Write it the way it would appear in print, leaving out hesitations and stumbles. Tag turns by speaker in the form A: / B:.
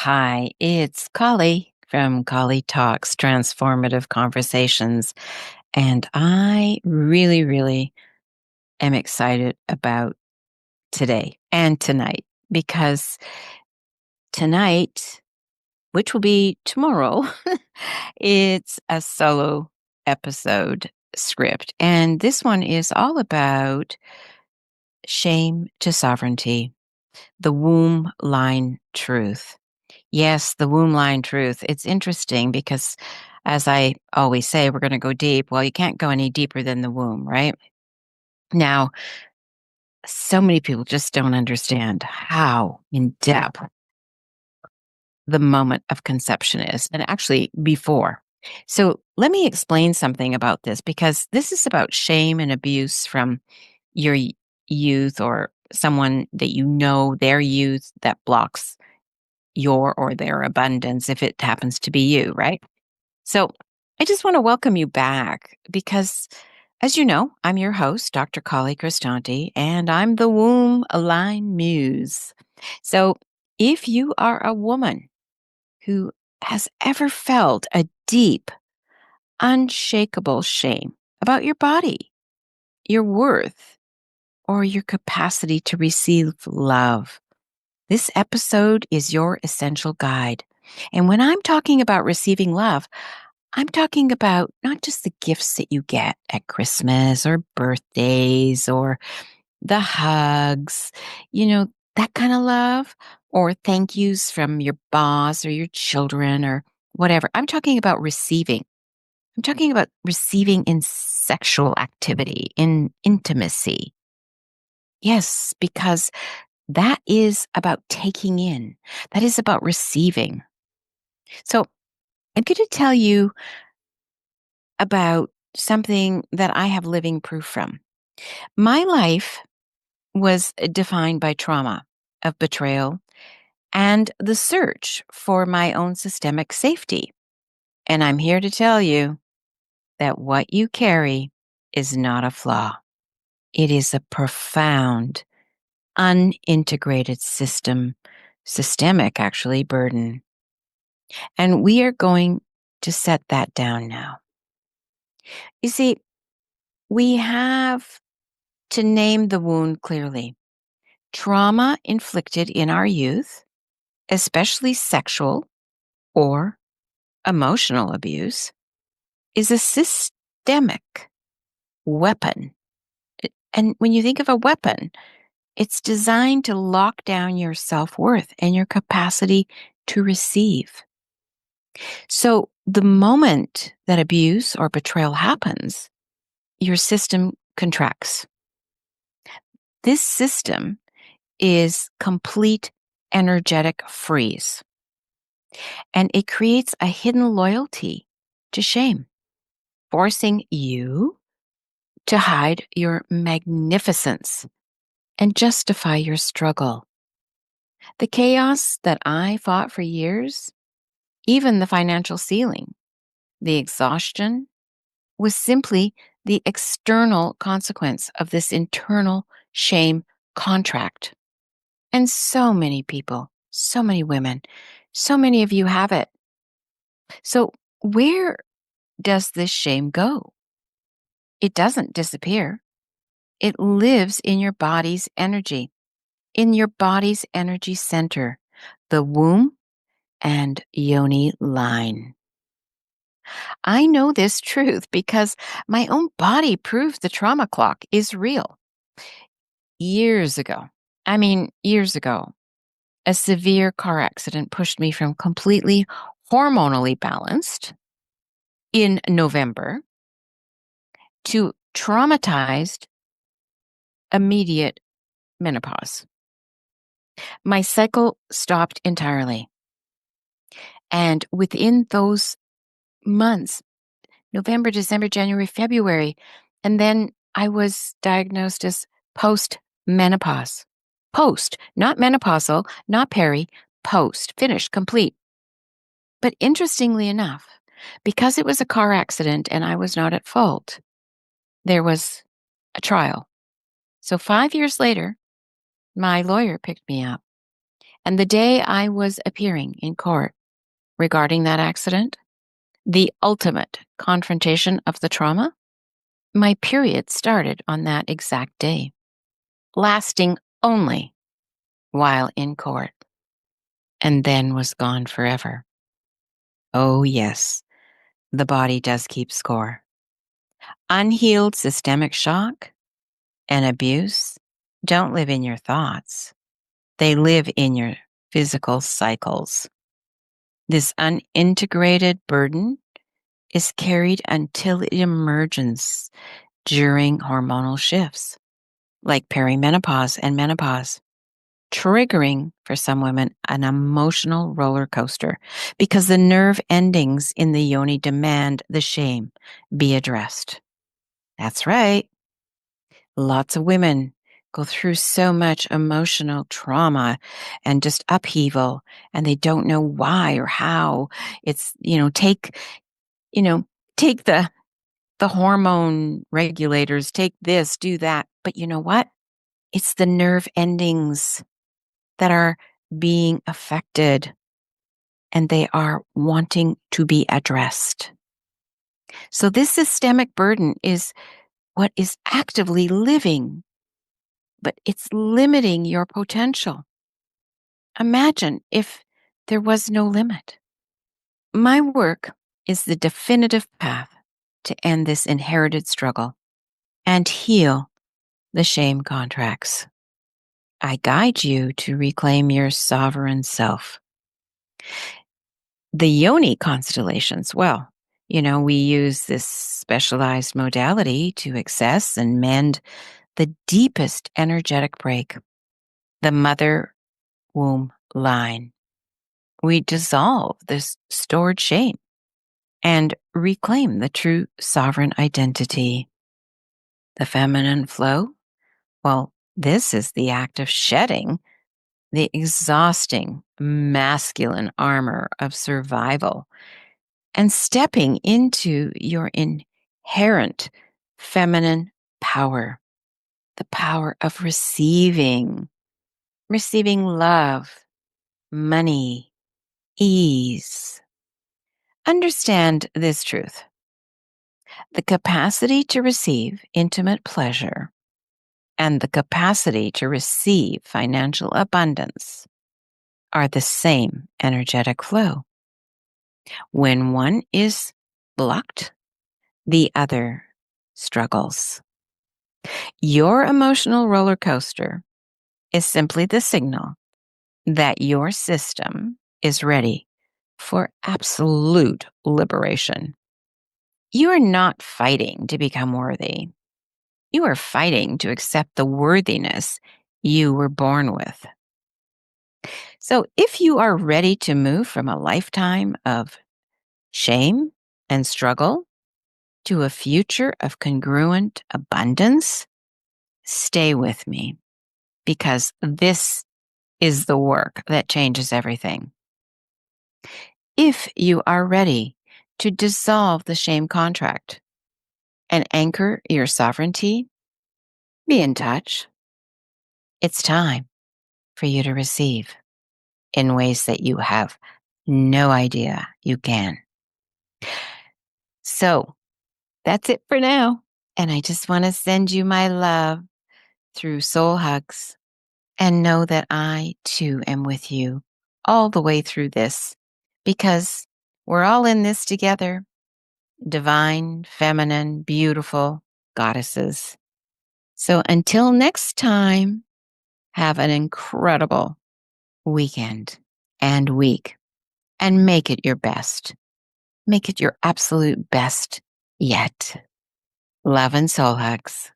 A: Hi, it's Colli from Collitalks, Transformative Conversations. And I really am excited about today and tonight because tonight, which will be tomorrow, it's a solo episode script. And this one is all about shame to sovereignty, the womb line truth. Yes, the womb line truth. It's interesting because, as I always say, we're going to go deep. Well, you can't go any deeper than the womb, right? Now, so many people just don't understand how in depth the moment of conception is, and actually before. So, let me explain something about this because this is about shame and abuse from your youth or someone that you know their youth that blocks your or their abundance if it happens to be you, right? So I just want to welcome you back because, as you know, I'm your host, Dr. Colli Christante, and I'm the Womb Line Muse. So if you are a woman who has ever felt a deep, unshakable shame about your body, your worth, or your capacity to receive love, this episode is your essential guide. And when I'm talking about receiving love, I'm talking about not just the gifts that you get at Christmas or birthdays or the hugs, that kind of love, or thank yous from your boss or your children or whatever. I'm talking about receiving. I'm talking about receiving in sexual activity, in intimacy. Yes, because that is about taking in, that is about receiving. So I'm going to tell you about something that I have living proof from. My life was defined by trauma of betrayal and the search for my own systemic safety. And I'm here to tell you that what you carry is not a flaw. It is a profound, unintegrated systemic actually, burden. And we are going to set that down now. You see, we have to name the wound clearly. Trauma inflicted in our youth, especially sexual or emotional abuse, is a systemic weapon. And when you think of a weapon, it's designed to lock down your self-worth and your capacity to receive. So the moment that abuse or betrayal happens, your system contracts. This system is complete energetic freeze. And it creates a hidden loyalty to shame, forcing you to hide your magnificence and justify your struggle. The chaos that I fought for years, even the financial ceiling, the exhaustion, was simply the external consequence of this internal shame contract. And so many people, so many women, so many of you have it. So where does this shame go? It doesn't disappear. It lives in your body's energy, in your body's energy center, the womb and yoni line. I know this truth because my own body proves the trauma clock is real. Years ago, years ago, a severe car accident pushed me from completely hormonally balanced in November to traumatized immediate menopause. My cycle stopped entirely. And within those months, November, December, January, February, and then I was diagnosed as post-menopause. Post, not menopausal, not peri, post, finished, complete. But interestingly enough, because it was a car accident and I was not at fault, there was a trial. So 5 years later, my lawyer picked me up And the day I was appearing in court regarding that accident, the ultimate confrontation of the trauma, my period started on that exact day, lasting only while in court, and then was gone forever. Oh, yes, the body does keep score. Unhealed systemic shock and abuse don't live in your thoughts. They live in your physical cycles. This unintegrated burden is carried until it emerges during hormonal shifts, like perimenopause and menopause, triggering for some women an emotional roller coaster because the nerve endings in the yoni demand the shame be addressed. That's right. Lots of women go through so much emotional trauma and just upheaval, and they don't know why or how. It's, take the hormone regulators, take this, do that. But you know what? It's the nerve endings that are being affected, and they are wanting to be addressed. So this systemic burden is what is actively living, but it's limiting your potential. Imagine if there was no limit. My work is the definitive path to end this inherited struggle and heal the shame contracts. I guide you to reclaim your sovereign self. The Yoni constellations, well, we use this specialized modality to access and mend the deepest energetic break, the mother womb line. We dissolve this stored shame and reclaim the true sovereign identity. The feminine flow, well, this is the act of shedding the exhausting masculine armor of survival and stepping into your inherent feminine power, the power of receiving love, money, ease. Understand this truth. The capacity to receive intimate pleasure and the capacity to receive financial abundance are the same energetic flow. When one is blocked, the other struggles. Your emotional roller coaster is simply the signal that your system is ready for absolute liberation. You are not fighting to become worthy. You are fighting to accept the worthiness you were born with. So if you are ready to move from a lifetime of shame and struggle to a future of congruent abundance, stay with me, because this is the work that changes everything. If you are ready to dissolve the shame contract and anchor your sovereignty, be in touch. It's time for you to receive in ways that you have no idea you can. So that's it for now. And I just want to send you my love through soul hugs and know that I too am with you all the way through this, because we're all in this together. Divine, feminine, beautiful goddesses. So until next time, have an incredible weekend and week, and make it your best. Make it your absolute best yet. Love and soul hugs.